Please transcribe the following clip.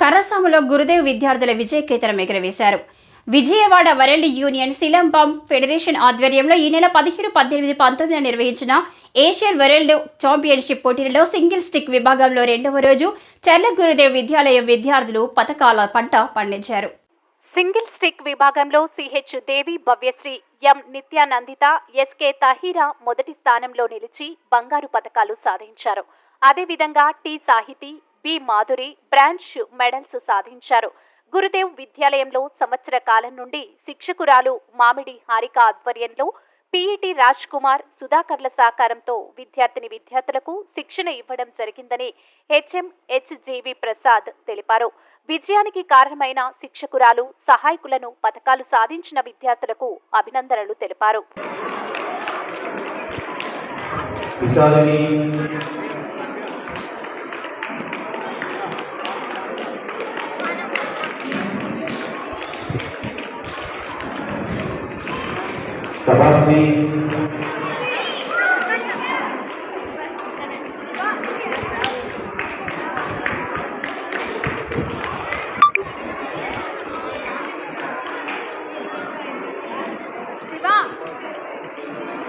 కర్రసాములో గురుదేవ్ విద్యార్థుల విజయకేతనం ఎగురవేశారు. Vijayawada world union silambam federation ఆధ్వర్యంలో ఈ నెల 17, 18, 19 నిర్వహించిన ఏషియన్ వరల్డ్ ఛాంపియన్షిప్ పోటీలలో సింగిల్ స్టిక్ విభాగంలో రెండవ రోజు చర్ల గురుదేవ్ విద్యాలయం విద్యార్థులు పతకాల పంట పండించారు. సింగిల్ స్టిక్ విభాగంలో CH Devi Bhavyasri, M Nityanandita, SK Tahira మొదటి స్థానంలో నిలిచి బంగారు పతకాలు సాధించారు. అదేవిధంగా T Sahiti, B Madhuri bronze medals సాధించారు. గురుదేవ్ విద్యాలయంలో సంవత్సర కాలం నుండి శిక్షకురాలు మామిడి హారిక ఆధ్వర్యంలో పిఈటి రాజ్ కుమార్, సుధాకర్ల సహకారంతో విద్యార్థులకు శిక్షణ ఇవ్వడం జరిగిందని హెచ్ఎం హెచ్జీవి ప్రసాద్ తెలిపారు. విజయానికి కారణమైన శిక్షకురాలు, సహాయకులను పతకాలు సాధించిన విద్యార్థులకు అభినందనలు తెలిపారు. Kapasiti